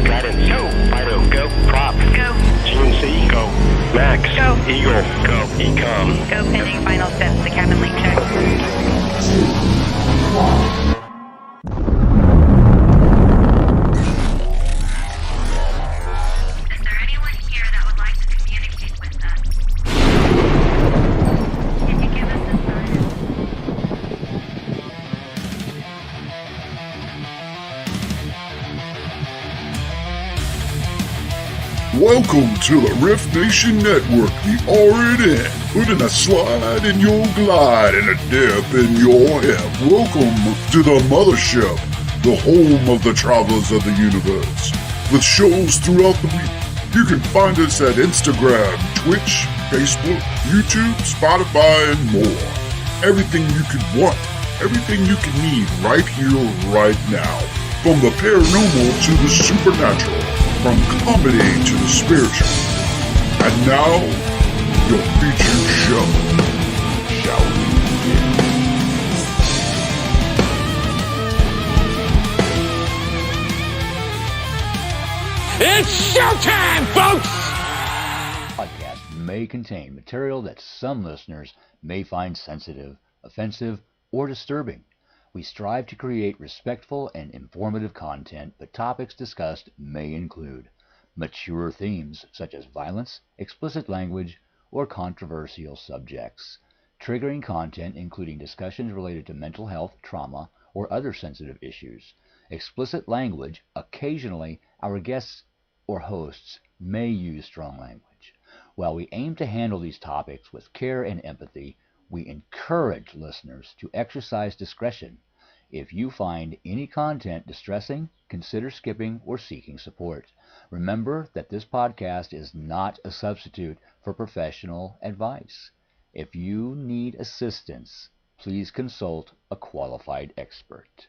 Guidance. Go. Fido. Go. Prop. Go. GNC. Go. Max. Go. Eagle. Go. Ecom. Go pending final steps. The cabin link check. Is there anyone here that would like to communicate with us? Can you give us a sign? Welcome to the R.I.F.T Nation Network, the RNN, putting a slide in your glide and a dip in your hip. Welcome to the mothership, the home of the travelers of the universe. With shows throughout the week, you can find us at Instagram, Twitch, Facebook, YouTube, Spotify, and more. Everything you could want, everything you can need right here, right now. From the paranormal to the supernatural. From comedy to the spiritual. And now, your featured show. Shall we begin? It's showtime, folks! Podcast may contain material that some listeners may find sensitive, offensive, or disturbing. We strive to create respectful and informative content, but topics discussed may include mature themes such as violence, explicit language, or controversial subjects, triggering content including discussions related to mental health, trauma, or other sensitive issues, explicit language. Occasionally, our guests or hosts may use strong language. While we aim to handle these topics with care and empathy, we encourage listeners to exercise discretion. If you find any content distressing, consider skipping or seeking support. Remember that this podcast is not a substitute for professional advice. If you need assistance, please consult a qualified expert.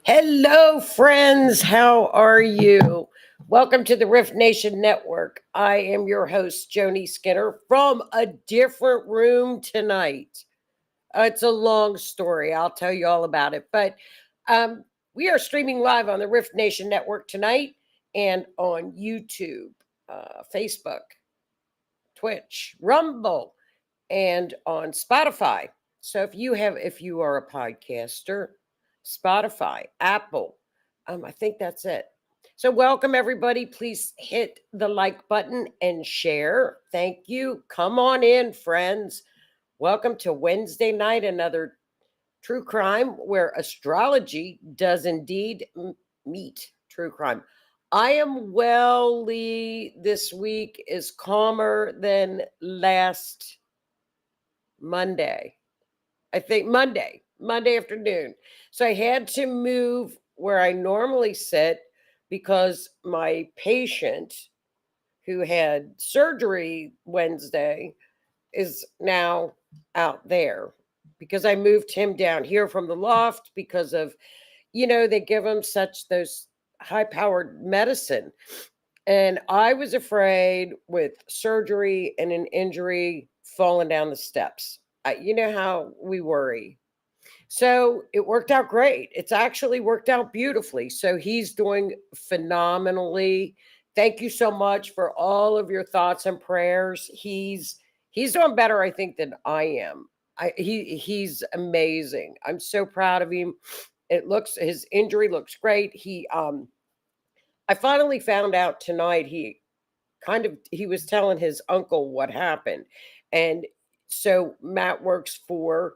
Hello, friends. How are you? Welcome to the R.I.F Nation Network. I am your host, Joni Skinner, from a different room tonight. It's a long story. I'll tell you all about it. But we are streaming live on the R.I.F Nation Network tonight and on YouTube, Facebook, Twitch, Rumble, and on Spotify. So if you are a podcaster, Spotify, Apple. I think that's it. So welcome, everybody. Please hit the like button and share. Thank you. Come on in, friends. Welcome to Wednesday night, another true crime where astrology does indeed meet true crime. I am well, Lee. This week is calmer than last Monday. I think Monday afternoon. So I had to move where I normally sit because my patient who had surgery Wednesday is now out there because I moved him down here from the loft because of, they give him those high-powered medicine. And I was afraid with surgery and an injury falling down the steps. You know how we worry. So it worked out great. It's actually worked out beautifully. So he's doing phenomenally. Thank you so much for all of your thoughts and prayers. He's doing better, I think, than I am. He's amazing. I'm so proud of him. His injury looks great. I finally found out tonight he was telling his uncle what happened. And so Matt works for,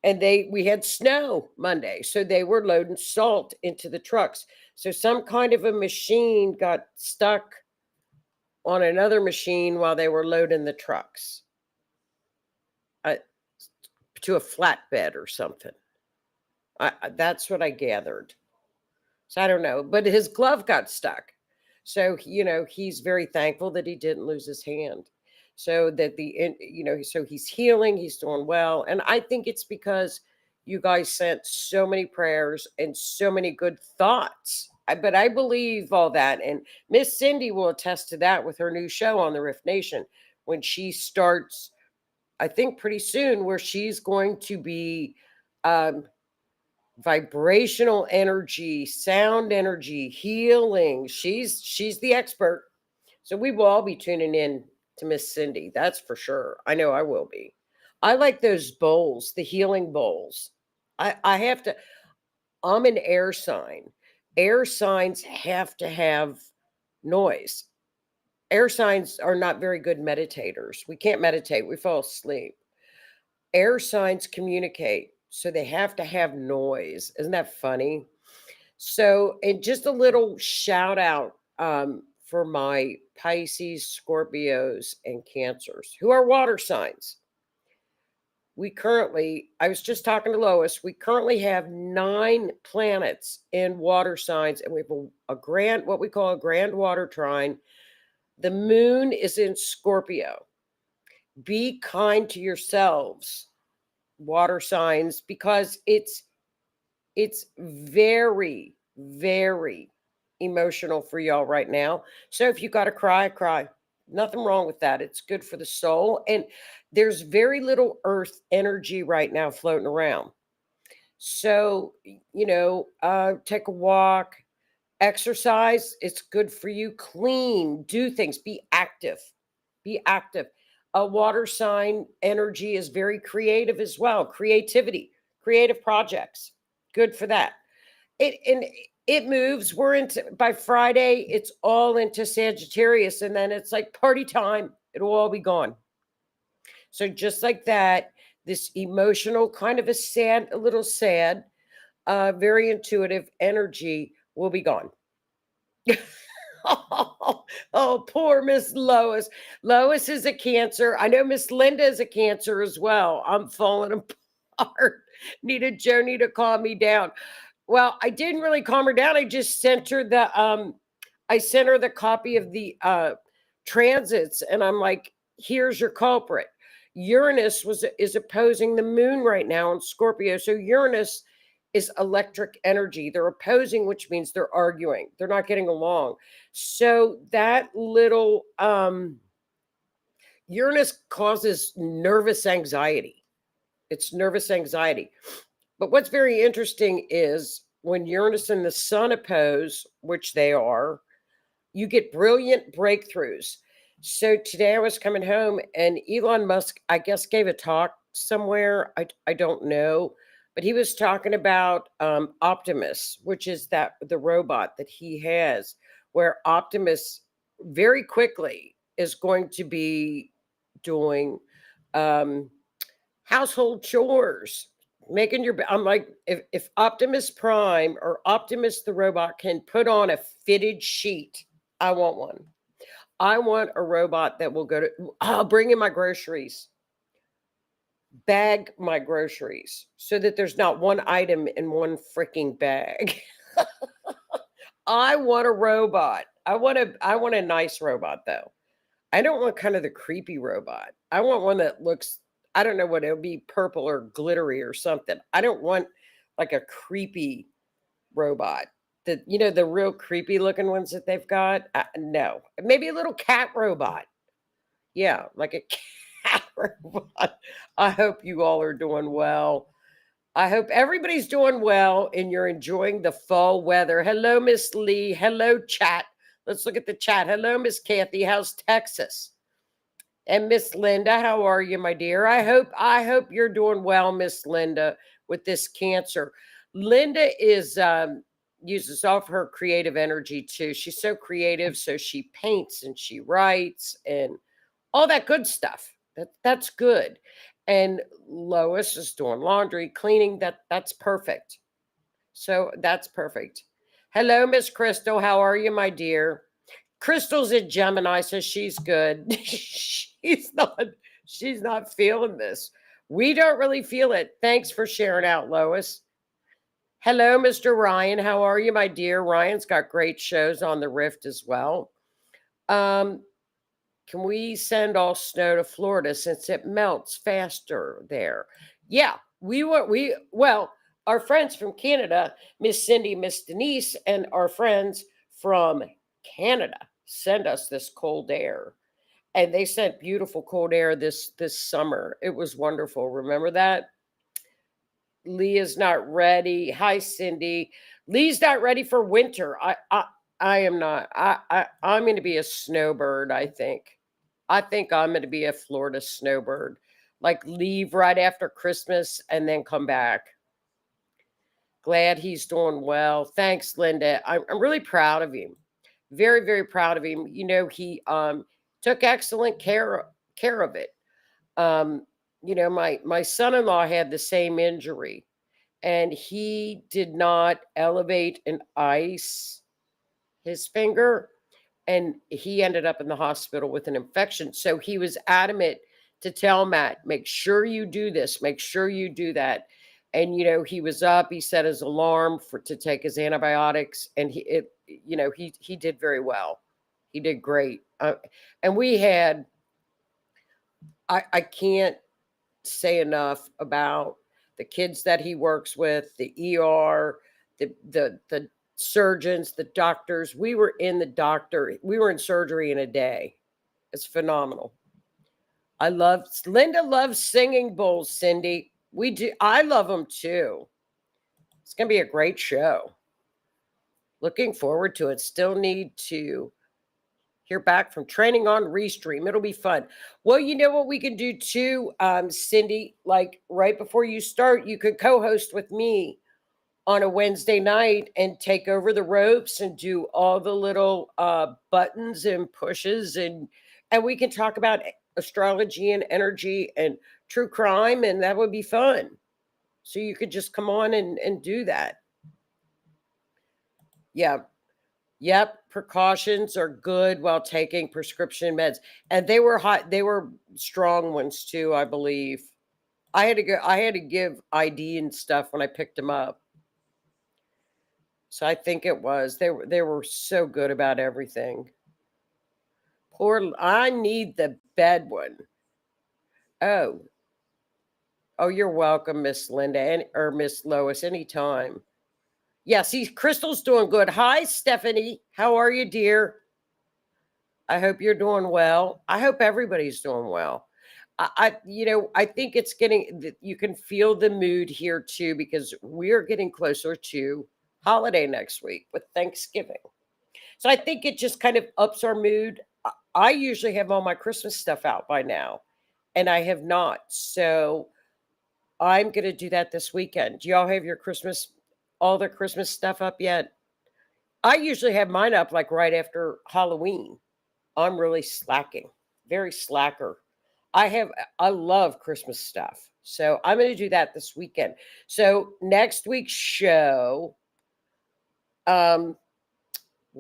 and we had snow Monday, so they were loading salt into the trucks. So some kind of a machine got stuck on another machine while they were loading the trucks to a flatbed or something. That's what I gathered. So I don't know, but his glove got stuck. So, he's very thankful that he didn't lose his hand. So that so he's healing, he's doing well. And I think it's because you guys sent so many prayers and so many good thoughts. But I believe all that. And Miss Cindy will attest to that with her new show on the Rift Nation when she starts, I think pretty soon, where she's going to be vibrational energy, sound energy, healing. She's the expert. So we will all be tuning in to Miss Cindy. That's for sure. I know I will be. I like those bowls, the healing bowls. I have to, I'm an air sign. Air signs have to have noise. Air signs are not very good meditators. We can't meditate, we fall asleep. Air signs communicate, so they have to have noise. Isn't that funny? So, and just a little shout out for my Pisces, Scorpios, and Cancers, who are water signs. I was just talking to Lois, we currently have 9 planets in water signs, and we have what we call a grand water trine. The moon is in Scorpio. Be kind to yourselves, water signs, because it's very, very emotional for y'all right now. So if you got to cry, cry. Nothing wrong with that. It's good for the soul. And there's very little earth energy right now floating around. So, take a walk, exercise. It's good for you. Clean, do things, be active. Be active. A water sign energy is very creative as well. Creativity, creative projects. Good for that. It moves. By Friday, it's all into Sagittarius, and then it's like party time. It'll all be gone. So just like that, this emotional, kind of a little sad, very intuitive energy will be gone. Oh, poor Miss Lois. Lois is a Cancer. I know Miss Linda is a Cancer as well. I'm falling apart. Needed Joni to calm me down. Well, I didn't really calm her down. I just sent her the copy of the transits, and I'm like, here's your culprit. Uranus is opposing the moon right now in Scorpio. So Uranus is electric energy. They're opposing, which means they're arguing. They're not getting along. So that little Uranus causes nervous anxiety. It's nervous anxiety. But what's very interesting is when Uranus and the Sun oppose, which they are, you get brilliant breakthroughs. So today I was coming home and Elon Musk, I guess, gave a talk somewhere. I don't know. But he was talking about Optimus, which is the robot that he has, where Optimus very quickly is going to be doing household chores, making I'm like, if Optimus Prime or Optimus the robot can put on a fitted sheet, I want one. I want a robot that will I'll bring in my groceries, bag my groceries, so that there's not one item in one freaking bag. I want a robot. I want a nice robot though. I don't want kind of the creepy robot. I want one that looks, I don't know what it'll be, purple or glittery or something. I don't want like a creepy robot. The real creepy looking ones that they've got. No, maybe a little cat robot. Yeah, like a cat robot. I hope you all are doing well. I hope everybody's doing well and you're enjoying the fall weather. Hello, Miss Lee. Hello, chat. Let's look at the chat. Hello, Miss Kathy. How's Texas? And Miss Linda, how are you, my dear? I hope you're doing well, Miss Linda, with this Cancer. Linda is uses all of her creative energy too. She's so creative, so she paints and she writes and all that good stuff. That's good. And Lois is doing laundry, cleaning. That's perfect. So that's perfect. Hello, Miss Crystal. How are you, my dear? Crystal's a Gemini, so she's good. She's not feeling this. We don't really feel it. Thanks for sharing out, Lois. Hello, Mr. Ryan. How are you, my dear? Ryan's got great shows on the Rift as well. Can we send all snow to Florida since it melts faster there? Yeah, well, our friends from Canada, Miss Cindy, Miss Denise, and our friends from Canada send us this cold air. And they sent beautiful cold air this summer. It was wonderful. Remember that? Leah's not ready. Hi, Cindy. Lee's not ready for winter. I am not. I'm going to be a snowbird, I think. I think I'm going to be a Florida snowbird. Like leave right after Christmas and then come back. Glad he's doing well. Thanks, Linda. I'm really proud of him. Very, very proud of him. You know, he took excellent care of it. You know, my son-in-law had the same injury, and he did not elevate and ice his finger, and he ended up in the hospital with an infection. So he was adamant to tell Matt, make sure you do this, make sure you do that. And you know, he was up, he set his alarm to take his antibiotics, and he did very well. He did great. And we had, I can't say enough about the kids that he works with, the ER, the surgeons, the doctors. We were in surgery in a day. It's phenomenal. Linda loves singing bowls, Cindy. We do. I love them too. It's going to be a great show. Looking forward to it. Still need to hear back from training on Restream. It'll be fun. Well, you know what we can do too, Cindy? Like right before you start, you could co-host with me on a Wednesday night and take over the ropes and do all the little buttons and pushes, and we can talk about astrology and energy and true crime, and that would be fun. So you could just come on and do that. Yeah. Yep, precautions are good while taking prescription meds. And they were strong ones too, I believe. I had to give ID and stuff when I picked them up. So I think it was. They were so good about everything. I need the bed one. Oh, you're welcome, Miss Linda or Miss Lois, anytime. Yeah, see, Crystal's doing good. Hi, Stephanie. How are you, dear? I hope you're doing well. I hope everybody's doing well. I think it's you can feel the mood here too, because we're getting closer to holiday next week with Thanksgiving. So I think it just kind of ups our mood. I usually have all my Christmas stuff out by now, and I have not. So I'm going to do that this weekend. Do y'all have all the Christmas stuff up yet? I usually have mine up like right after Halloween. I'm really slacking, very slacker. I love Christmas stuff. So I'm going to do that this weekend. So next week's show, we'll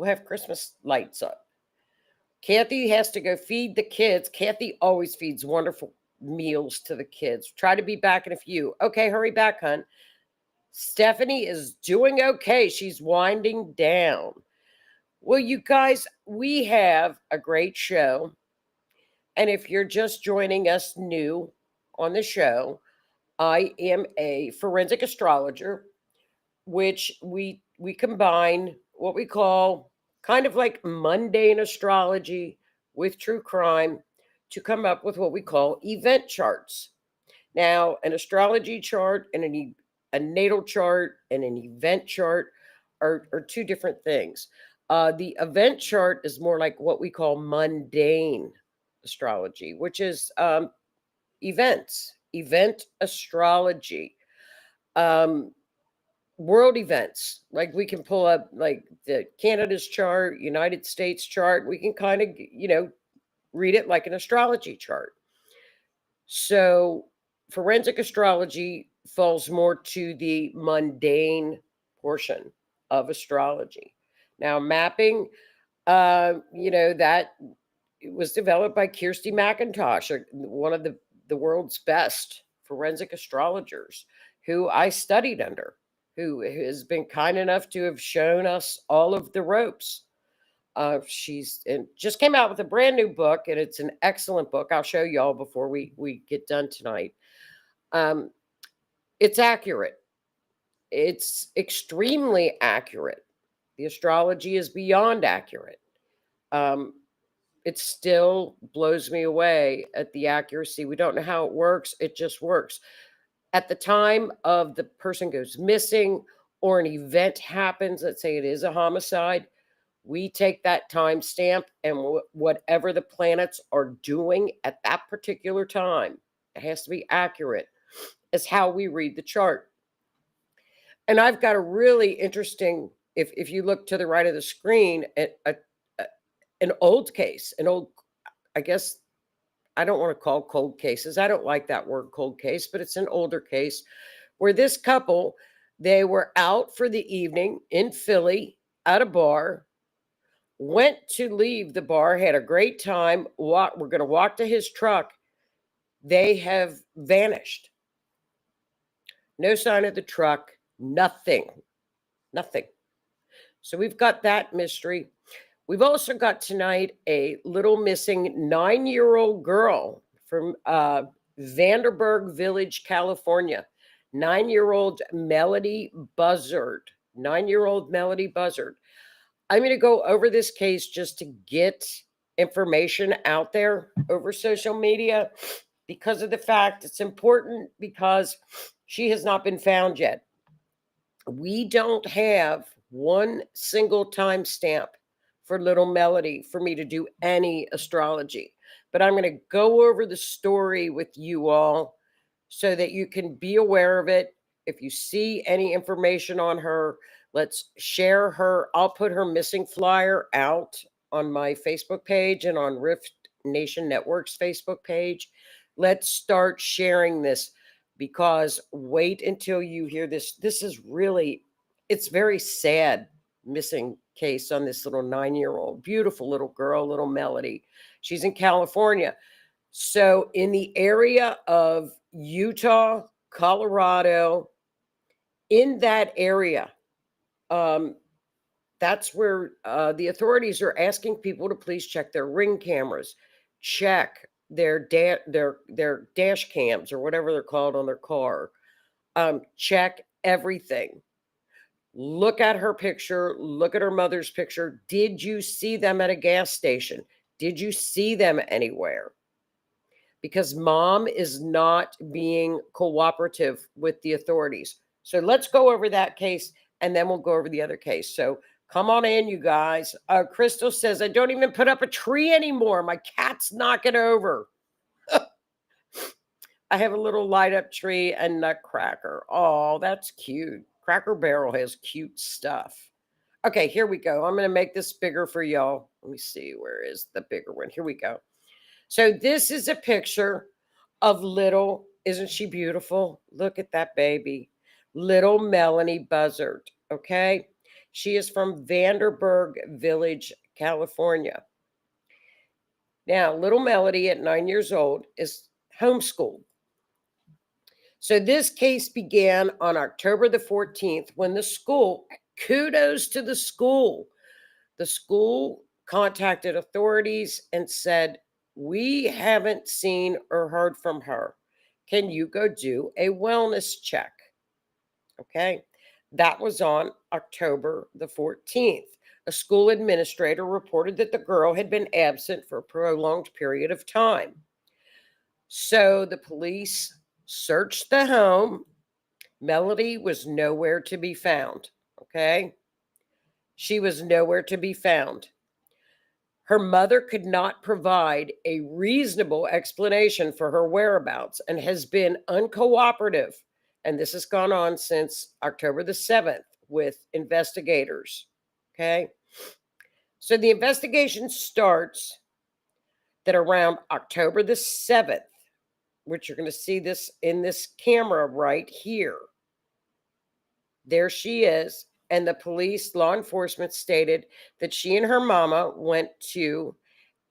have Christmas lights up. Kathy has to go feed the kids. Kathy always feeds wonderful meals to the kids. Try to be back in a few. Okay, hurry back, hon. Stephanie is doing okay. She's winding down. Well, you guys, we have a great show. And if you're just joining us new on the show, I am a forensic astrologer, which we combine what we call kind of like mundane astrology with true crime to come up with what we call event charts. Now, an astrology chart and a natal chart and an event chart are two different things. The event chart is more like what we call mundane astrology, which is event astrology. world events. Like we can pull up like the Canada's chart, United States chart. We can kind of, read it like an astrology chart. So forensic astrology falls more to the mundane portion of astrology. Now, mapping, that it was developed by Kirsty McIntosh, one of the world's best forensic astrologers who I studied under, who has been kind enough to have shown us all of the ropes. She's just came out with a brand new book, and it's an excellent book. I'll show y'all before we get done tonight. It's accurate. It's extremely accurate. The astrology is beyond accurate. It still blows me away at the accuracy. We don't know how it works. It just works. At the time of the person goes missing or an event happens, let's say it is a homicide, we take that timestamp and whatever the planets are doing at that particular time, it has to be accurate, is how we read the chart. And I've got a really interesting, if you look to the right of the screen, an old case, I guess I don't want to call cold cases. I don't like that word cold case, but it's an older case where this couple, they were out for the evening in Philly at a bar, went to leave the bar, had a great time. We're going to walk to his truck. They have vanished. No sign of the truck, nothing. So we've got that mystery. We've also got tonight a little missing 9-year-old girl from Vanderburg Village, California. 9-year-old Melodee Buzzard. 9-year-old Melodee Buzzard. I'm going to go over this case just to get information out there over social media because of the fact it's important, because she has not been found yet. We don't have one single timestamp for little Melodee for me to do any astrology, but I'm going to go over the story with you all so that you can be aware of it. If you see any information on her, let's share her. I'll put her missing flyer out on my Facebook page and on Rift Nation Network's Facebook page. Let's start sharing this, because wait until you hear this. This is really, it's very sad missing case on this little 9-year-old, beautiful little girl, little Melodee. She's in California. So in the area of Utah, Colorado, in that area, that's where the authorities are asking people to please check their Ring cameras, check their dash cams or whatever they're called on their car, check everything. Look at her picture, look at her mother's picture. Did you see them at a gas station? Did you see them anywhere? Because mom is not being cooperative with the authorities. So let's go over that case, and then we'll go over the other case. So come on in, you guys. Crystal says, I don't even put up a tree anymore. My cat's knocking over. I have a little light up tree and Nutcracker. Oh, that's cute. Cracker Barrel has cute stuff. Okay, here we go. I'm going to make this bigger for y'all. Let me see. Where is the bigger one? Here we go. So this is a picture of little, isn't she beautiful? Look at that baby. Little Melodee Buzzard, okay? She is from Vanderburg Village, California. Now, little Melodee at 9 years old is homeschooled. So this case began on October the 14th when the school, kudos to the school contacted authorities and said, we haven't seen or heard from her. Can you go do a wellness check? Okay, that was on October the 14th. A school administrator reported that the girl had been absent for a prolonged period of time. So the police searched the home. Melodee was nowhere to be found. Okay, she was nowhere to be found. Her mother could not provide a reasonable explanation for her whereabouts and has been uncooperative And this has gone on since October the 7th with investigators. Okay. So the investigation starts that around October the 7th, which you're going to see this in this camera right here. There she is. And the police, law enforcement stated that she and her mama went to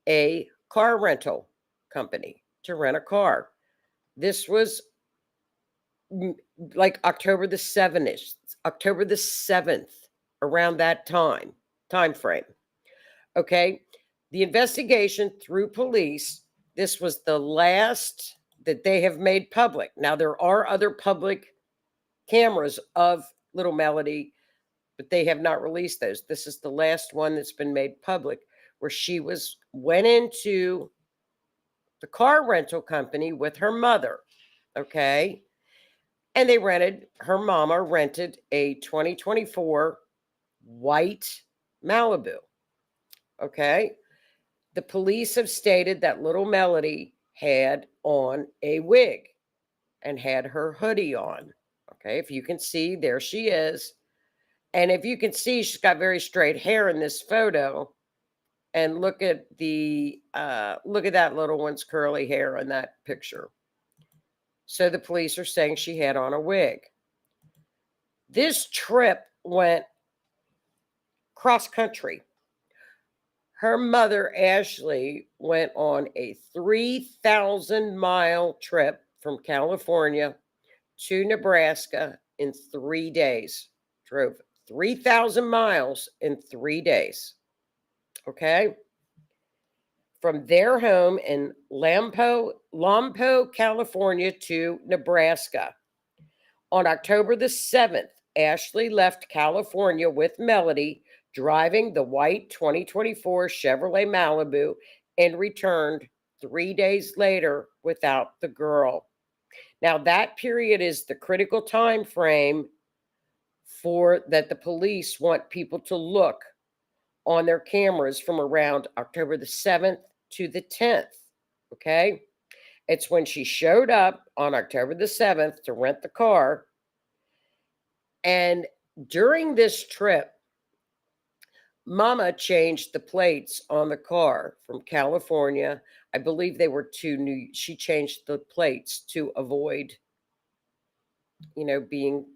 a car rental company to rent a car. This was like October the 7th, October the 7th, around that time frame. Okay. The investigation through police, this was the last that they have made public. Now, there are other public cameras of little Melodee, but they have not released those. This is the last one that's been made public, where she went into the car rental company with her mother. Okay. And her mama rented a 2024 white Malibu. Okay. The police have stated that little Melodee had on a wig and had her hoodie on. Okay. If you can see, there she is. And if you can see, she's got very straight hair in this photo. And look at that little one's curly hair in that picture. So the police are saying she had on a wig. This trip went cross country. Her mother, Ashley, went on a 3,000-mile trip from California to Nebraska in 3 days. Drove 3,000 miles in 3 days. Okay? From their home in Lompoc, California to Nebraska. On October the 7th, Ashley left California with Melodee, driving the white 2024 Chevrolet Malibu, and returned 3 days later without the girl. Now, that period is the critical time frame for that the police want people to look on their cameras from around October the 7th to the 10th. Okay. It's when she showed up on October the 7th to rent the car. And during this trip, Mama changed the plates on the car from California. I believe they were she changed the plates to avoid, being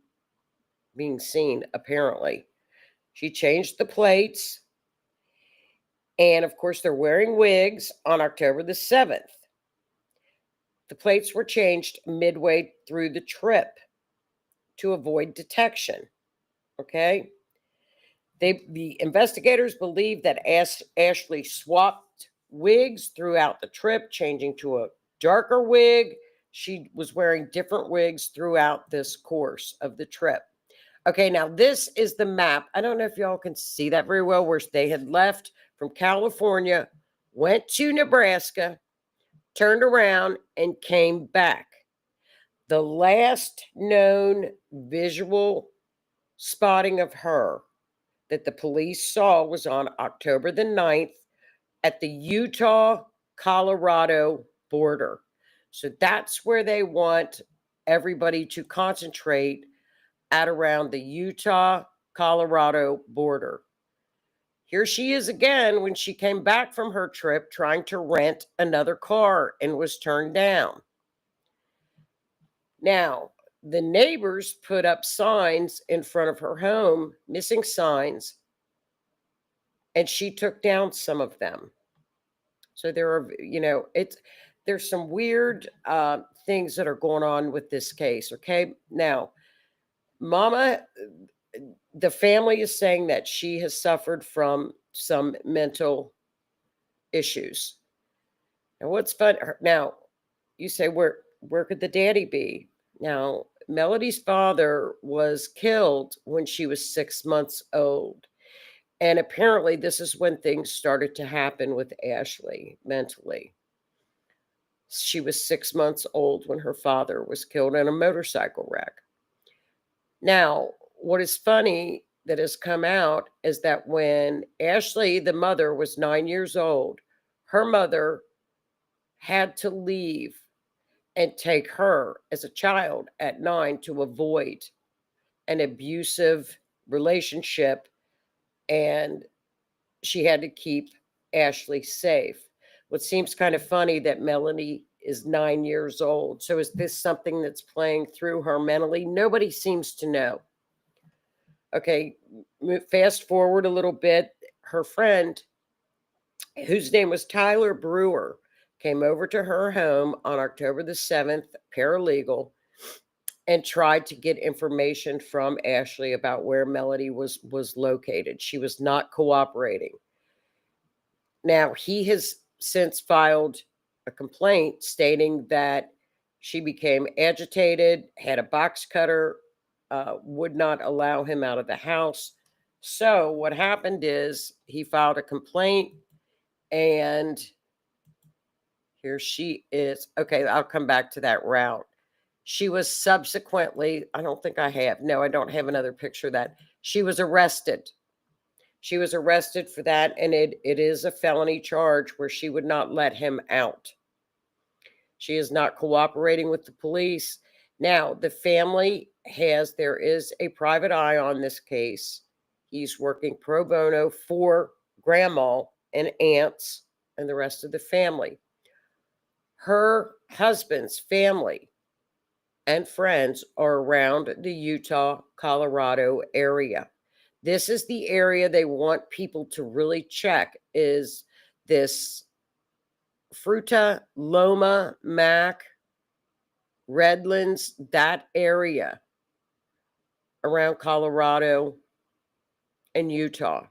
seen, apparently. She changed the plates. And of course, they're wearing wigs on October the 7th. The plates were changed midway through the trip to avoid detection. Okay. The investigators believe that Ashley swapped wigs throughout the trip, changing to a darker wig. She was wearing different wigs throughout this course of the trip. Okay, now this is the map. I don't know if y'all can see that very well, where they had left from California, went to Nebraska, turned around, and came back. The last known visual spotting of her that the police saw was on October the 9th at the Utah-Colorado border. So that's where they want everybody to concentrate, at around the Utah-Colorado border. Here she is again when she came back from her trip trying to rent another car and was turned down. Now, the neighbors put up signs in front of her home, missing signs, and she took down some of them. So there are, there's some weird things that are going on with this case. Okay. Now, Mama, the family is saying that she has suffered from some mental issues. And what's fun now, you say, where could the daddy be? Now, Melodee's father was killed when she was 6 months old. And apparently this is when things started to happen with Ashley mentally. She was 6 months old when her father was killed in a motorcycle wreck. Now, what is funny that has come out is that when Ashley, the mother, was 9 years old, her mother had to leave and take her as a child at 9 to avoid an abusive relationship, and she had to keep Ashley safe. What seems kind of funny that Melanie is 9 years old. So is this something that's playing through her mentally? Nobody seems to know. Okay, fast forward a little bit. Her friend, whose name was Tyler Brewer, came over to her home on October the 7th, paralegal, and tried to get information from Ashley about where Melodee was located. She was not cooperating. Now, he has since filed a complaint stating that she became agitated, had a box cutter, would not allow him out of the house. So what happened is he filed a complaint, and here she is. Okay, I'll come back to that route. She was subsequently, I don't think I have. No, I don't have another picture of that. She was arrested. She was arrested for that, and it is a felony charge where she would not let him out. She is not cooperating with the police. Now, the family there is a private eye on this case. He's working pro bono for grandma and aunts and the rest of the family. Her husband's family and friends are around the Utah, Colorado area. This is the area they want people to really check, is this Fruta, Loma, Mac, Redlands, that area around Colorado and Utah.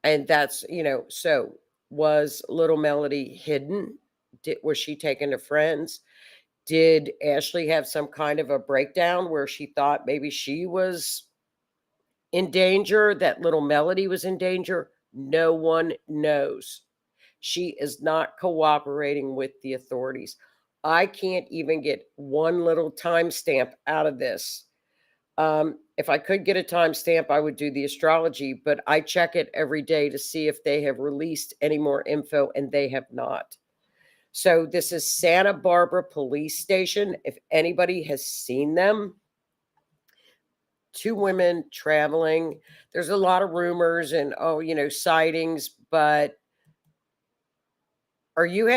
And that's, so was little Melodee hidden? Was she taken to friends? Did Ashley have some kind of a breakdown where she thought maybe she was in danger, that little Melodee was in danger? No one knows. She is not cooperating with the authorities. I can't even get one little timestamp out of this. If I could get a timestamp, I would do the astrology, but I check it every day to see if they have released any more info, and they have not. So this is Santa Barbara Police Station. If anybody has seen them, 2 women traveling. There's a lot of rumors and, sightings, but are you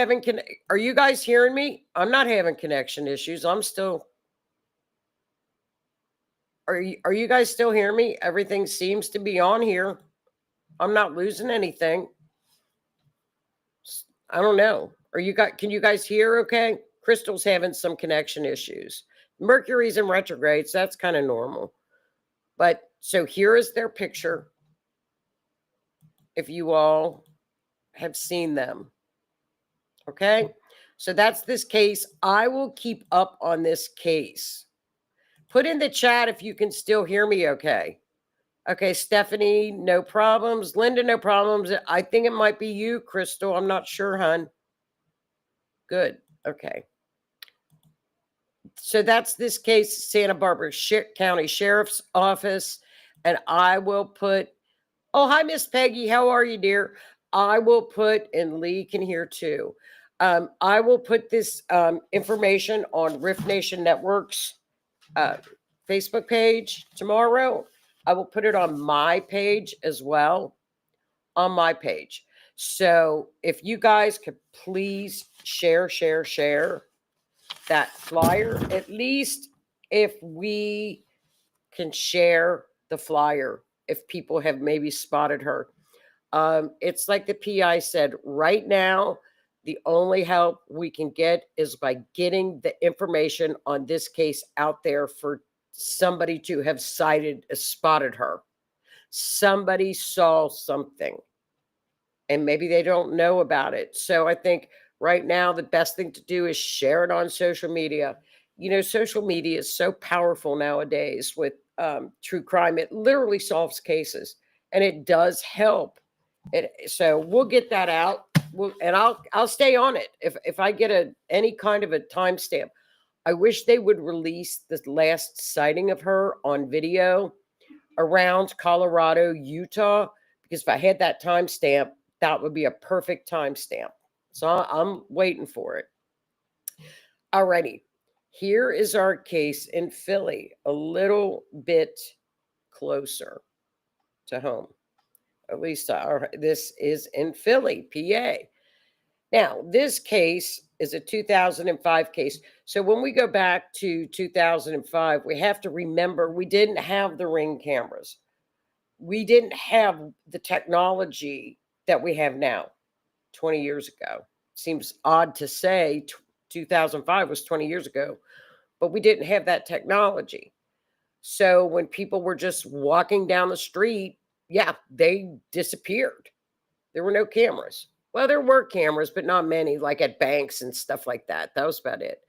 guys hearing me? I'm not having connection issues. Are you guys still hearing me? Everything seems to be on here. I'm not losing anything. I don't know. Can you guys hear okay? Crystal's having some connection issues. Mercury's in retrograde, so that's kind of normal. But so here is their picture, if you all have seen them. Okay, so that's this case. I will keep up on this case. Put in the chat if you can still hear me okay. Okay, Stephanie, no problems. Linda, no problems. I think it might be you, Crystal. I'm not sure, hon. Good. Okay. So that's this case, Santa Barbara County Sheriff's Office. And I will put, oh, hi, Miss Peggy. How are you, dear? I will put, and Lee can hear too. I will put this information on Rift Nation Network's Facebook page tomorrow. I will put it on my page as well, on my page. So if you guys could please share that flyer, at least if we can share the flyer, if people have maybe spotted her. It's like the PI said, right now, the only help we can get is by getting the information on this case out there for somebody to have spotted her. Somebody saw something, and maybe they don't know about it. So I think right now the best thing to do is share it on social media. Social media is so powerful nowadays with true crime. It literally solves cases, and it does help. So we'll get that out. And I'll stay on it if I get any kind of a timestamp. I wish they would release the last sighting of her on video around Colorado, Utah, because if I had that timestamp, that would be a perfect timestamp. So I'm waiting for it. Alrighty. Here is our case in Philly, a little bit closer to home. At least this is in Philly, PA. Now, this case is a 2005 case. So when we go back to 2005, we have to remember we didn't have the Ring cameras. We didn't have the technology that we have now 20 years ago. Seems odd to say 2005 was 20 years ago, but we didn't have that technology. So when people were just walking down the street, yeah, they disappeared. There were no cameras. Well, there were cameras, but not many, like at banks and stuff like that. That was about it.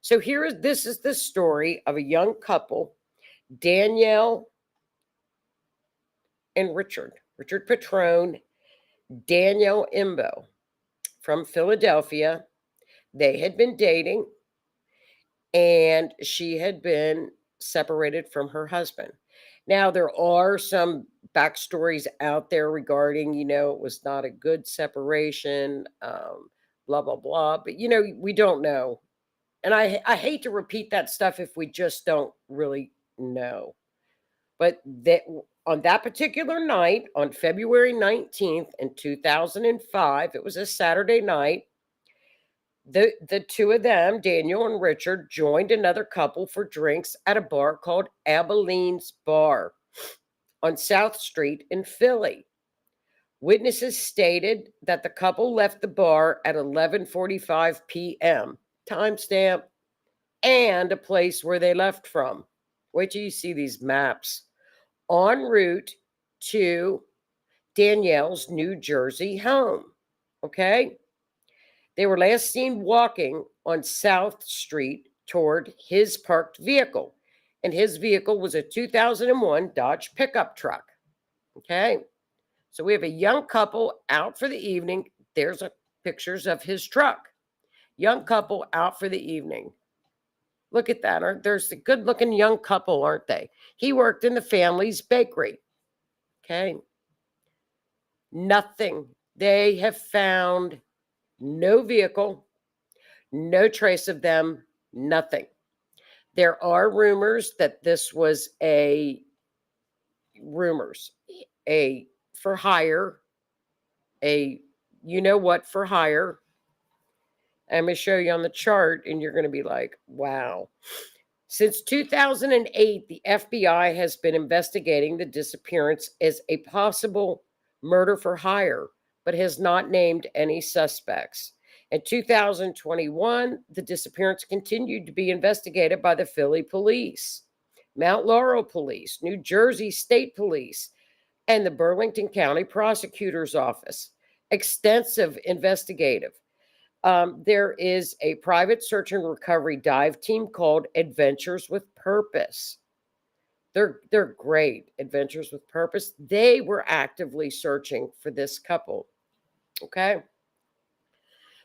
So this is the story of a young couple, Danielle and Richard Petrone, Danielle Imbo from Philadelphia. They had been dating, and she had been separated from her husband. Now, there are some backstories out there regarding, it was not a good separation, blah, blah, blah. But, we don't know. And I hate to repeat that stuff if we just don't really know. But on that particular night, on February 19th in 2005, it was a Saturday night, the two of them, Daniel and Richard, joined another couple for drinks at a bar called Abilene's Bar on South Street in Philly. Witnesses stated that the couple left the bar at 11:45 p.m., timestamp, and a place where they left from. Wait till you see these maps. En route to Danielle's New Jersey home. Okay? They were last seen walking on South Street toward his parked vehicle. And his vehicle was a 2001 Dodge pickup truck. Okay? So we have a young couple out for the evening. There's pictures of his truck. Young couple out for the evening. Look at that. There's a good-looking young couple, aren't they? He worked in the family's bakery. Okay? Nothing. They have found no vehicle, no trace of them, nothing. There are rumors that this was a for hire, for hire. I'm going to show you on the chart, and you're going to be like, wow. Since 2008, the FBI has been investigating the disappearance as a possible murder for hire, but has not named any suspects. In 2021, the disappearance continued to be investigated by the Philly Police, Mount Laurel Police, New Jersey State Police, and the Burlington County Prosecutor's Office. Extensive investigative. There is a private search and recovery dive team called Adventures with Purpose. They're great. Adventures with Purpose. They were actively searching for this couple. Okay.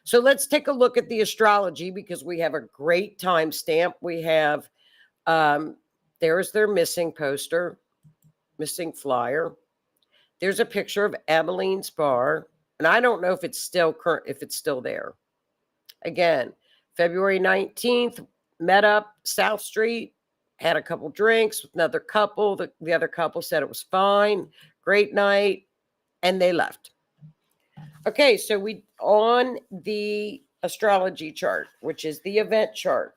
So let's take a look at the astrology because we have a great timestamp. We have, there's their missing poster, missing flyer. There's a picture of Abilene's Bar. And I don't know if it's still current, if it's still there. Again, February 19th, met up South Street, had a couple drinks with another couple. The other couple said it was fine, great night, and they left. Okay, so on the astrology chart, which is the event chart,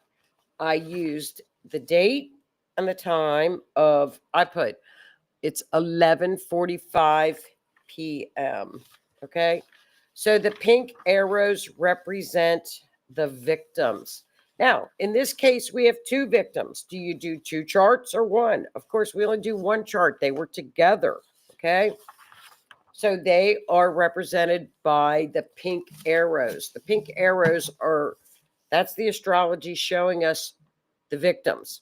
I used the date and the time it's 11:45 p.m. Okay, so the pink arrows represent the victims. Now, in this case, we have two victims. Do you do two charts or one? Of course, we only do one chart. They were together. Okay. So they are represented by the pink arrows. The pink arrows that's the astrology showing us the victims.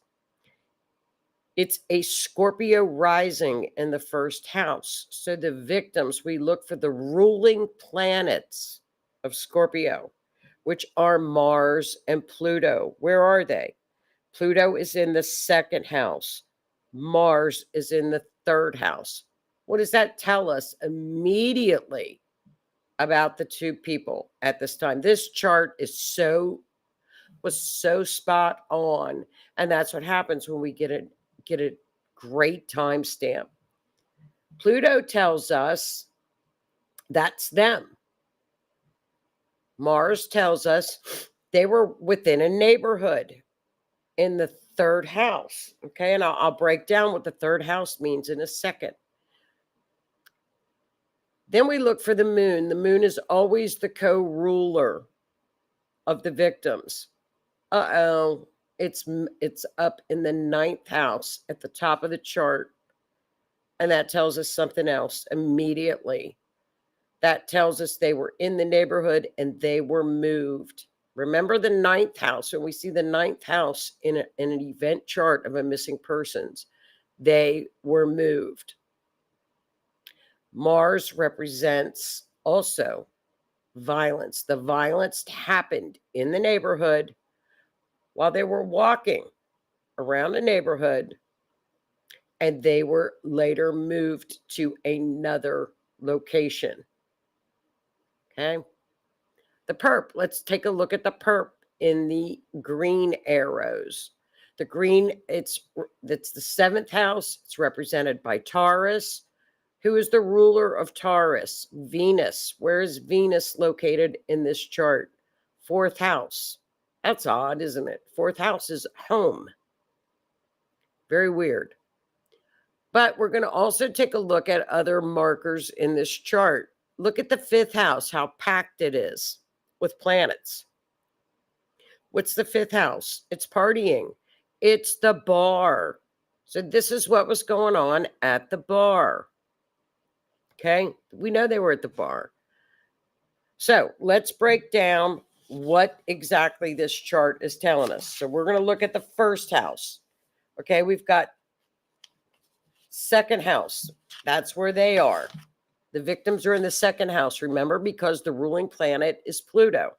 It's a Scorpio rising in the first house. So the victims, we look for the ruling planets of Scorpio, which are Mars and Pluto. Where are they? Pluto is in the second house. Mars is in the third house. What does that tell us immediately about the two people at this time? This chart is so was so spot on. And that's what happens when we get a great timestamp. Pluto tells us that's them. Mars tells us they were within a neighborhood in the third house. Okay, and I'll break down what the third house means in a second. Then we look for the moon. The moon is always the co-ruler of the victims. Uh-oh, it's up in the ninth house at the top of the chart. And that tells us something else immediately. That tells us they were in the neighborhood and they were moved. Remember the ninth house. When we see the ninth house in an event chart of a missing persons, they were moved. Mars represents also violence. The violence happened in the neighborhood while they were walking around the neighborhood, and they were later moved to another location. Okay. The perp, let's take a look at the perp in the green arrows. The green, it's the seventh house. It's represented by Taurus. Who is the ruler of Taurus? Venus. Where is Venus located in this chart? Fourth house. That's odd, isn't it? Fourth house is home. Very weird. But we're going to also take a look at other markers in this chart. Look at the fifth house, how packed it is with planets. What's the fifth house? It's partying. It's the bar. So this is what was going on at the bar. Okay, we know they were at the bar. So let's break down what exactly this chart is telling us. So we're going to look at the first house. Okay, we've got second house. That's where they are. The victims are in the second house, remember, because the ruling planet is Pluto.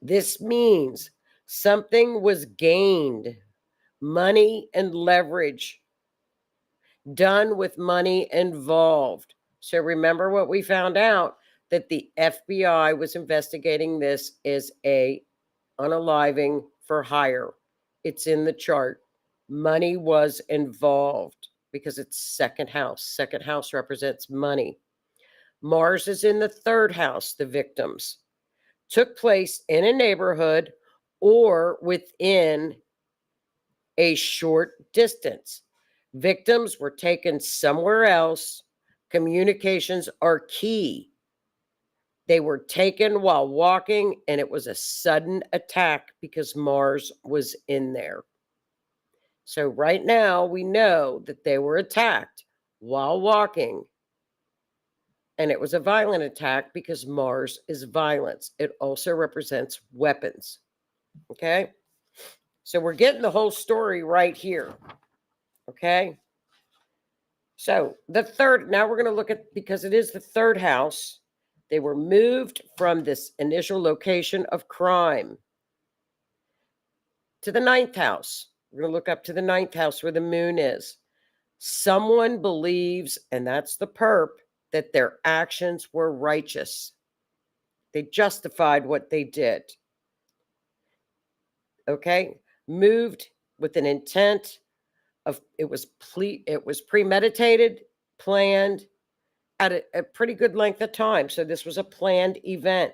This means something was gained, money and leverage, done with money involved. So remember what we found out, that the FBI was investigating this as a unaliving for hire. It's in the chart. Money was involved because it's second house. Second house represents money. Mars is in the third house, the victims. Took place in a neighborhood or within a short distance. Victims were taken somewhere else. Communications are key. They were taken while walking, and it was a sudden attack because Mars was in there. So right now we know that they were attacked while walking, and it was a violent attack because Mars is violence. It also represents weapons. Okay? So we're getting the whole story right here. Okay? So the third, now we're going to look at, because it is the third house, they were moved from this initial location of crime to the ninth house. We're going to look up to the ninth house where the moon is. Someone believes, and that's the perp, that their actions were righteous. They justified what they did. Okay? Moved with an intent of, it was premeditated, planned at a pretty good length of time. So this was a planned event.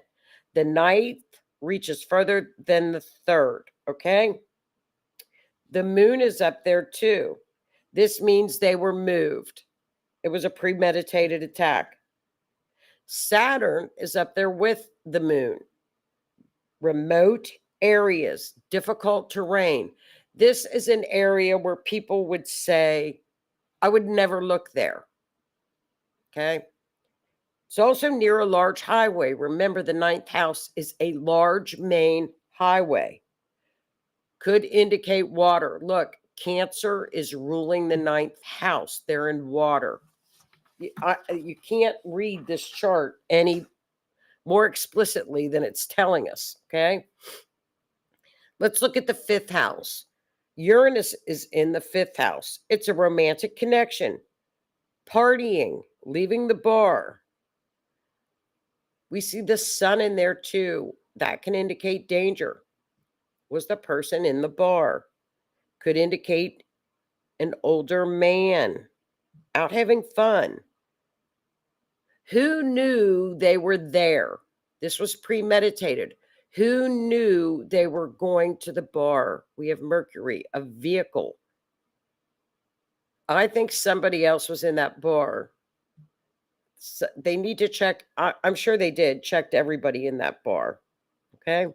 The ninth reaches further than the third. Okay? The moon is up there too. This means they were moved. It was a premeditated attack. Saturn is up there with the moon. Remote areas, difficult terrain. This is an area where people would say, I would never look there. Okay. It's also near a large highway. Remember, the ninth house is a large main highway. Could indicate water. Look, Cancer is ruling the ninth house. They're in water. You can't read this chart any more explicitly than it's telling us, okay? Let's look at the fifth house. Uranus is in the fifth house. It's a romantic connection, partying, leaving the bar. We see the sun in there too. That can indicate danger. was the person in the bar. Could indicate an older man out having fun. Who knew they were there? This was premeditated. Who knew they were going to the bar? We have Mercury, a vehicle. I think somebody else was in that bar. So they need to check. I'm sure they did, checked everybody in that bar. Okay.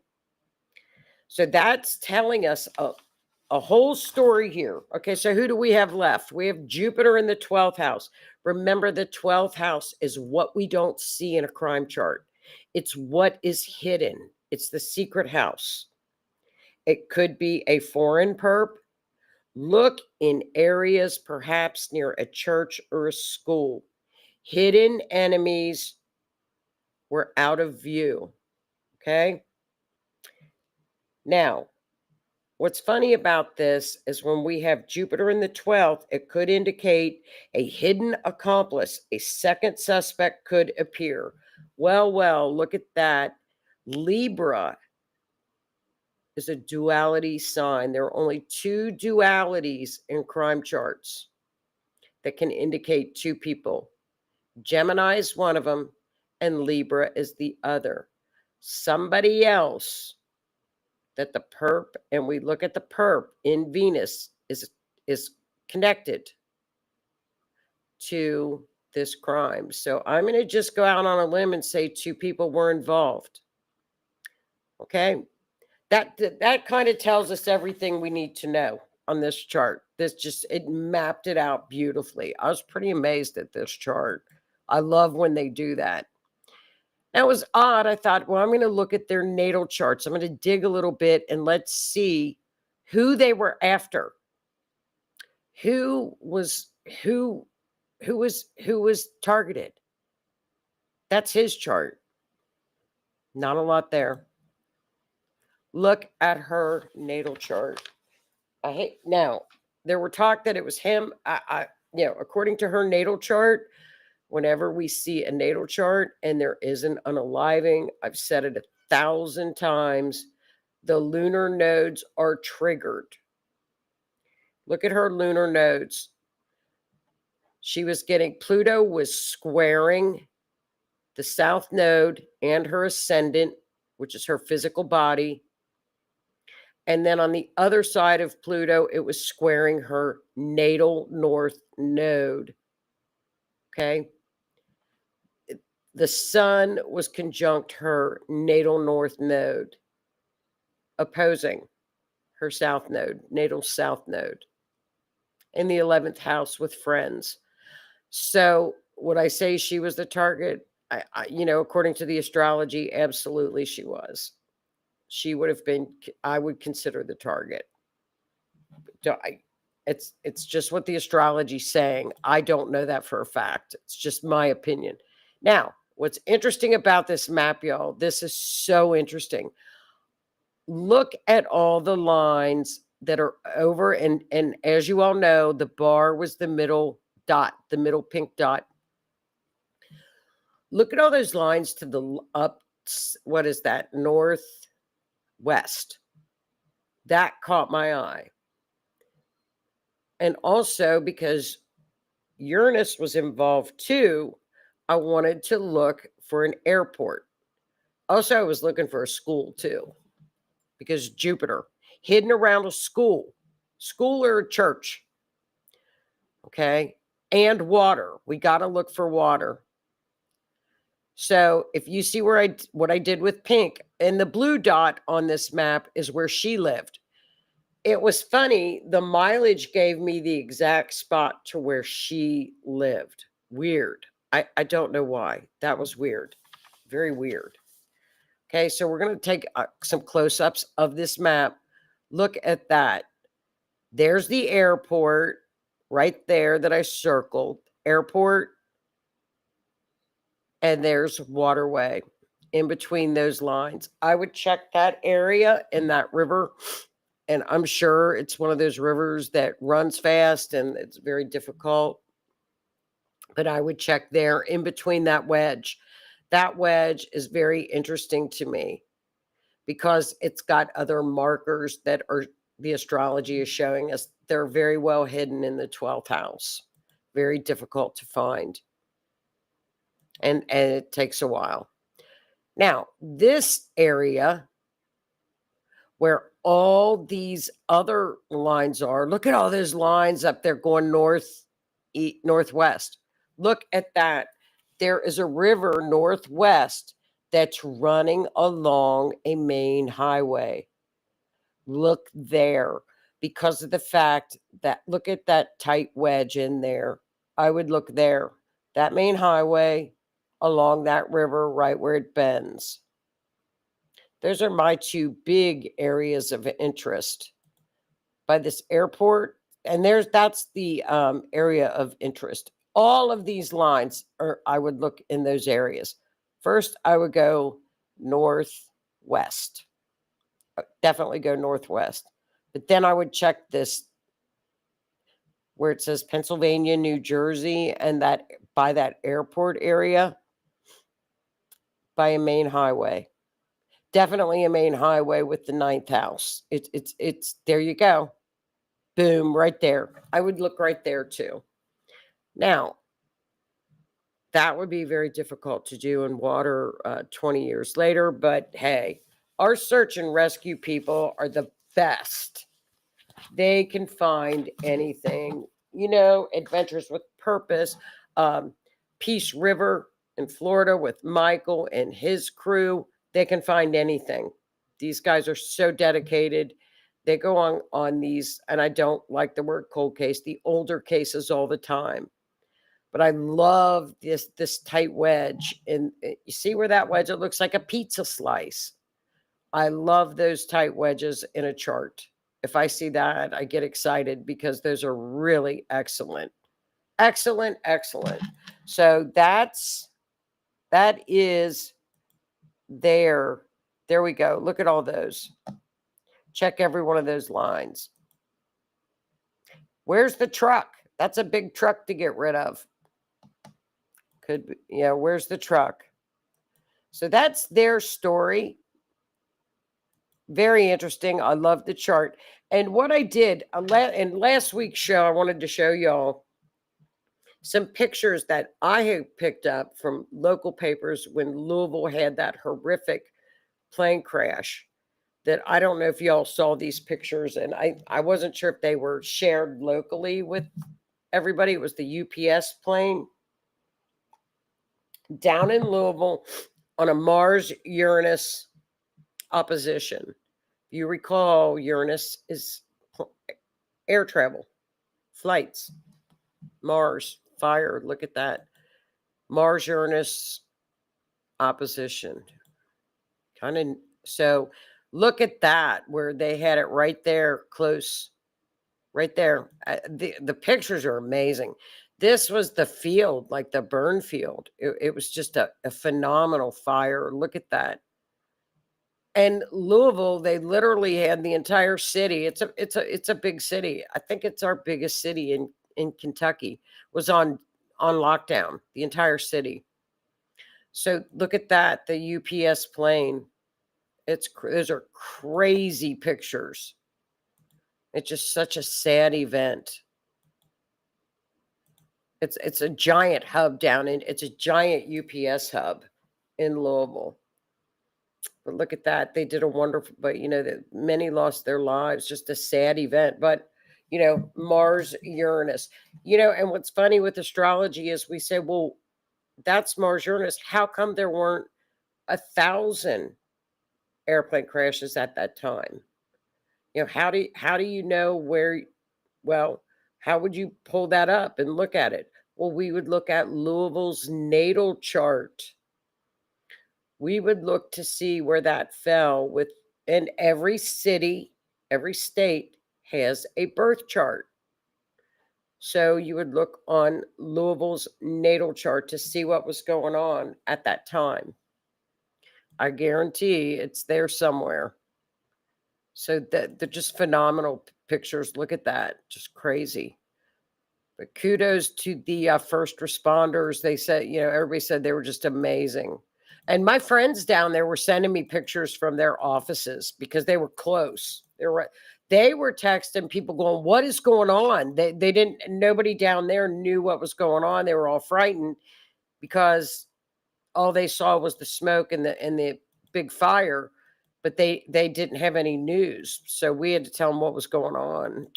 So that's telling us a whole story here. Okay. So who do we have left? We have Jupiter in the 12th house. Remember, the 12th house is what we don't see in a crime chart. It's what is hidden. It's the secret house. It could be a foreign perp. Look in areas perhaps near a church or a school. Hidden enemies were out of view. Okay. Now, what's funny about this is when we have Jupiter in the 12th, it could indicate a hidden accomplice. A second suspect could appear. Well, look at that. Libra is a duality sign. There are only two dualities in crime charts that can indicate two people. Gemini is one of them, and Libra is the other. Somebody else that the perp, and we look at the perp in Venus, is connected to this crime. So I'm going to just go out on a limb and say two people were involved. Okay. That kind of tells us everything we need to know on this chart. It mapped it out beautifully. I was pretty amazed at this chart. I love when they do that. That was odd. I thought, well, I'm going to look at their natal charts. I'm going to dig a little bit and let's see who they were after. Who was targeted? That's his chart. Not a lot there. Look at her natal chart. Now, there were talk that it was him. According to her natal chart, whenever we see a natal chart and there is an unaliving, I've said it 1,000 times, the lunar nodes are triggered. Look at her lunar nodes. Pluto was squaring the south node and her ascendant, which is her physical body. And then on the other side of Pluto, it was squaring her natal north node. Okay. The sun was conjunct her natal north node, opposing her south node, natal south node, in the 11th house with friends. So would I say she was the target? According to the astrology, absolutely she was. She would have been, I would consider the target. It's just what the astrology is saying. I don't know that for a fact. It's just my opinion. Now, what's interesting about this map, y'all, this is so interesting. Look at all the lines that are over, and as you all know, the bar was the middle dot, the middle pink dot. Look at all those lines to the up, what is that, northwest. That caught my eye. And also because Uranus was involved too, I wanted to look for an airport. Also, I was looking for a school too, because Jupiter, hidden around a school or a church. Okay. And water. We got to look for water. So if you see what I did with pink, and the blue dot on this map is where she lived. It was funny. The mileage gave me the exact spot to where she lived. Weird. I don't know why. That was weird. Very weird. Okay, so we're going to take some close-ups of this map. Look at that. There's the airport right there that I circled. Airport. And there's waterway in between those lines. I would check that area in that river. And I'm sure it's one of those rivers that runs fast and it's very difficult. But I would check there in between that wedge. That wedge is very interesting to me because it's got other markers that are the astrology is showing us. They're very well hidden in the 12th house. Very difficult to find. And it takes a while. Now, this area where all these other lines are, look at all those lines up there going northwest. Look at that. There is a river northwest that's running along a main highway. Look there, because of the fact that, look at that tight wedge in there. I would look there. That main highway along that river right where it bends. Those are my two big areas of interest. By this airport, and that's the area of interest. All of these lines are, I would look in those areas. First, I would go northwest. Definitely go northwest. But then I would check this where it says Pennsylvania, New Jersey, and that by that airport area, by a main highway. Definitely a main highway with the 9th house. It's there you go. Boom, right there. I would look right there too. Now, that would be very difficult to do in water 20 years later, but hey, our search and rescue people are the best. They can find anything, Adventures with Purpose, Peace River in Florida with Michael and his crew. They can find anything. These guys are so dedicated. They go on these, and I don't like the word cold case, the older cases all the time. But I love this tight wedge. And you see where that wedge, it looks like a pizza slice. I love those tight wedges in a chart. If I see that, I get excited because those are really excellent. Excellent, excellent. So that is there. There we go. Look at all those. Check every one of those lines. Where's the truck? That's a big truck to get rid of. Could be, yeah, where's the truck? So that's their story. Very interesting. I love the chart. And what I did in last week's show, I wanted to show y'all some pictures that I had picked up from local papers when Louisville had that horrific plane crash. That I don't know if y'all saw these pictures, and I wasn't sure if they were shared locally with everybody. It was the UPS plane down in Louisville on a Mars-Uranus opposition. If you recall, Uranus is air travel, flights, Mars, fire. Look at that. Mars-Uranus opposition. So look at that, where they had it right there, close, right there. The pictures are amazing. This was the field, like the burn field. It was just a phenomenal fire. Look at that. And Louisville, they literally had the entire city. It's a big city. I think it's our biggest city in Kentucky. Was on lockdown, the entire city. So look at that, the UPS plane. Those are crazy pictures. It's just such a sad event. It's a giant hub it's a giant UPS hub in Louisville. But look at that. They did a wonderful, but that many lost their lives. Just a sad event. But Mars, Uranus. And what's funny with astrology is we say, well, that's Mars, Uranus. How come there weren't 1,000 airplane crashes at that time? How do you know where? Well, how would you pull that up and look at it? Well, we would look at Louisville's natal chart. We would look to see where that fell and every city, every state has a birth chart. So you would look on Louisville's natal chart to see what was going on at that time. I guarantee it's there somewhere. So they're just phenomenal pictures. Look at that. Just crazy. But kudos to the first responders. They said, everybody said they were just amazing. And my friends down there were sending me pictures from their offices because they were close. They were texting people going, "What is going on?" They didn't. Nobody down there knew what was going on. They were all frightened because all they saw was the smoke and the big fire, but they didn't have any news. So we had to tell them what was going on.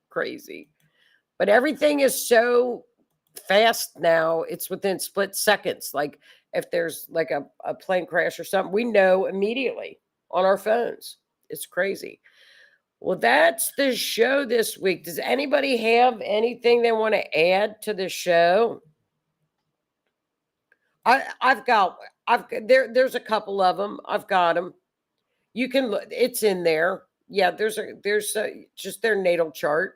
Crazy. But everything is so fast now. It's within split seconds. Like if there's like a plane crash or something, we know immediately on our phones. It's crazy. Well, that's the show this week. Does anybody have anything they want to add to the show? There's a couple of them. I've got them. You can look. It's in there. Yeah, there's just their natal chart.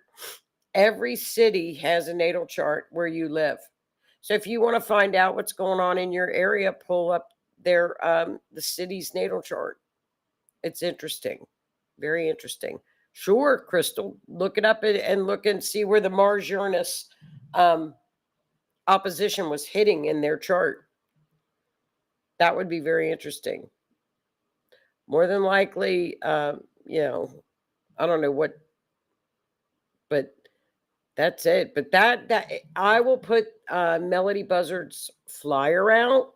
Every city has a natal chart where you live. So if you want to find out what's going on in your area, pull up their the city's natal chart. It's interesting, very interesting. Sure, Crystal, look it up and look and see where the Mars Uranus opposition was hitting in their chart. That would be very interesting. More than likely, I don't know what, but that's it. But that I will put Melodee Buzzard's flyer out,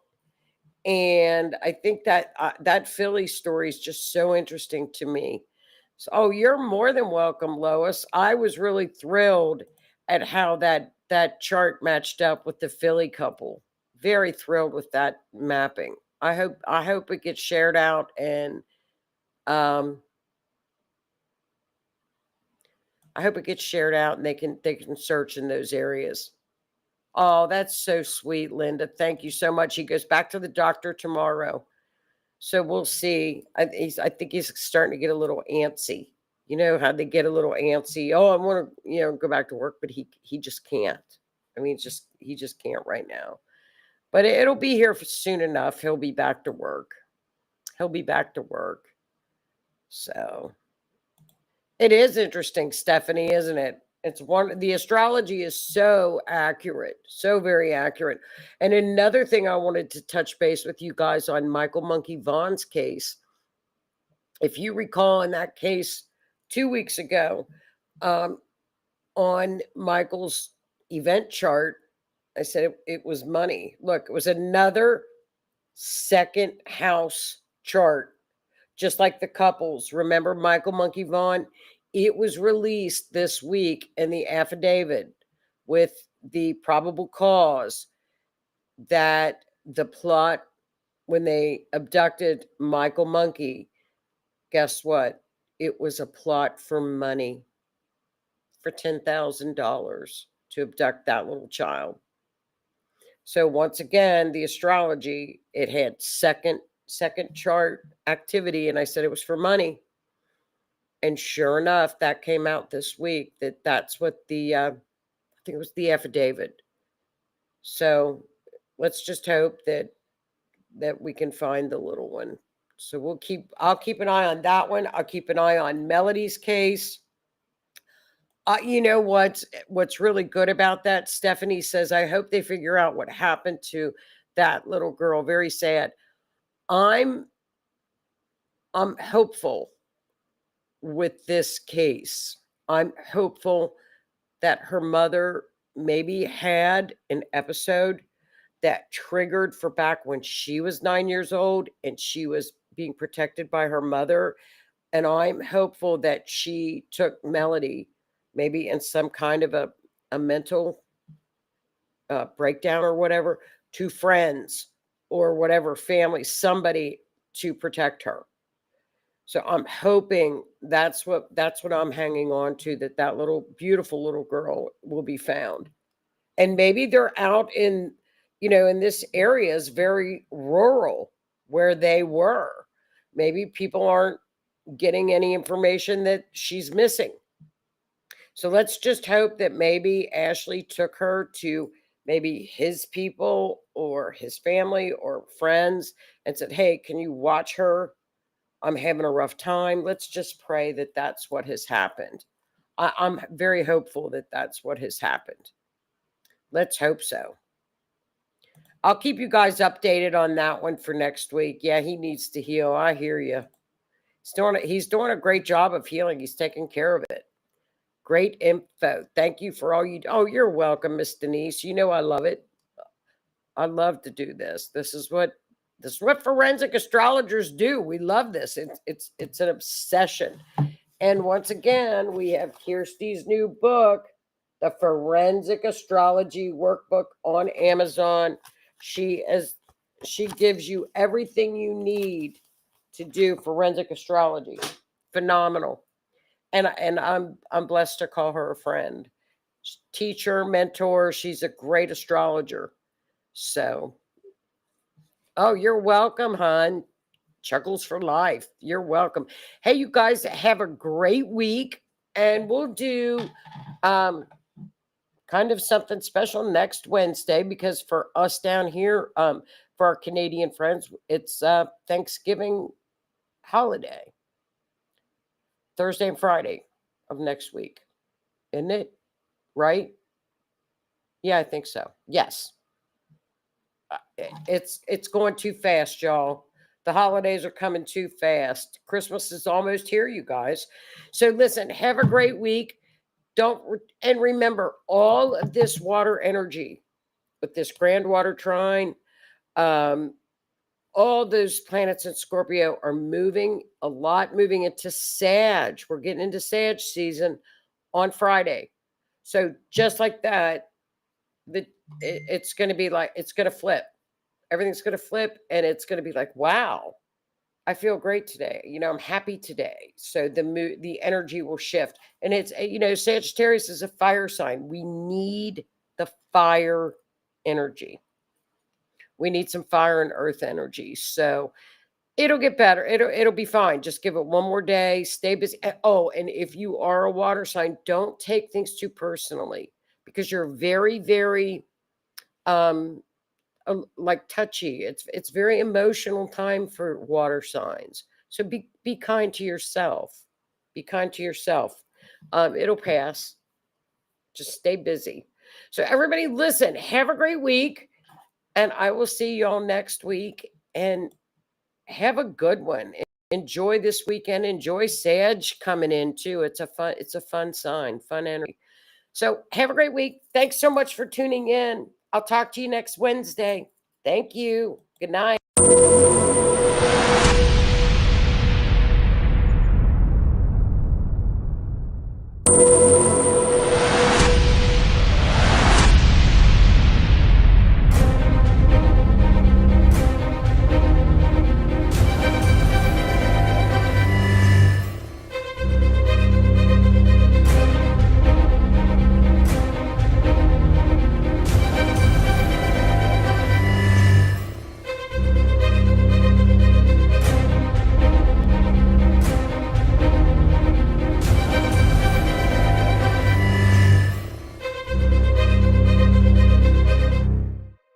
and I think that that Philly story is just so interesting to me. So, oh, you're more than welcome, Lois. I was really thrilled at how that chart matched up with the Philly couple. Very thrilled with that mapping. I hope it gets shared out, and I hope it gets shared out and they can search in those areas. Oh, that's so sweet, Linda. Thank you so much. He goes back to the doctor tomorrow. So we'll see. I think he's starting to get a little antsy. You know how they get a little antsy. Oh, I want to, go back to work, but he just can't. I mean, he just can't right now. But it'll be here soon enough. He'll be back to work. So it is interesting, Stephanie, isn't it? The astrology is so accurate, so very accurate. And another thing I wanted to touch base with you guys on Michael Monkey Vaughn's case. If you recall in that case 2 weeks ago, on Michael's event chart, I said it was money. Look, it was another second house chart, just like the couples. Remember Michael Monkey Vaughn? It was released this week in the affidavit with the probable cause that the plot, when they abducted Michael Monkey, guess what? It was a plot for money, for $10,000 to abduct that little child. So once again, the astrology, it had second chart activity, and I said it was for money. And sure enough, that came out this week. That's what I think it was the affidavit. So let's just hope that we can find the little one. So I'll keep an eye on that one. I'll keep an eye on Melodee's case. You know what's really good about that? Stephanie says, I hope they figure out what happened to that little girl. Very sad. I'm hopeful with this case. I'm hopeful that her mother maybe had an episode that triggered for back when she was 9 years old and she was being protected by her mother. And I'm hopeful that she took Melodee maybe in some kind of a mental breakdown or whatever, to friends or whatever, family, somebody to protect her. So I'm hoping that's what I'm hanging on to, that little beautiful little girl will be found. And maybe they're out in this area is very rural where they were. Maybe people aren't getting any information that she's missing. So let's just hope that maybe Ashley took her to maybe his people or his family or friends and said, hey, can you watch her? I'm having a rough time. Let's just pray that that's what has happened. I'm very hopeful that that's what has happened. Let's hope so. I'll keep you guys updated on that one for next week. Yeah, he needs to heal. I hear you. He's doing a great job of healing. He's taking care of it. Great info. Thank you for all you do. Oh, you're welcome, Miss Denise. You know I love it. I love to do this. This is what forensic astrologers do. We love this. It's an obsession. And once again, we have Kirsty's new book, The Forensic Astrology Workbook, on Amazon. She gives you everything you need to do forensic astrology. Phenomenal. And I'm blessed to call her a friend. Teacher, mentor, she's a great astrologer. So, oh, you're welcome, hon. Chuckles for life. You're welcome. Hey, you guys have a great week, and we'll do kind of something special next Wednesday, because for us down here, for our Canadian friends, it's Thanksgiving holiday. Thursday and Friday of next week. Isn't it? Right? Yeah, I think so. Yes. It's going too fast, y'all. The holidays are coming too fast. Christmas is almost here, you guys. So listen, have a great week. And remember, all of this water energy with this grand water trine, all those planets in Scorpio are moving into Sag. We're getting into Sag season on Friday. So just like that, it's going to be like, it's going to flip. Everything's going to flip, and it's going to be like, wow, I feel great today. I'm happy today. So the energy will shift. And it's, Sagittarius is a fire sign. We need the fire energy. We need some fire and earth energy. So it'll get better. It'll be fine. Just give it one more day. Stay busy. Oh, and if you are a water sign, don't take things too personally, because you're very, very like touchy. It's very emotional time for water signs. So be kind to yourself. Be kind to yourself. It'll pass. Just stay busy. So everybody, listen, have a great week, and I will see y'all next week, and have a good one. Enjoy this weekend. Enjoy Sag coming in too. It's a fun sign, fun energy. So have a great week. Thanks so much for tuning in. I'll talk to you next Wednesday. Thank you. Good night.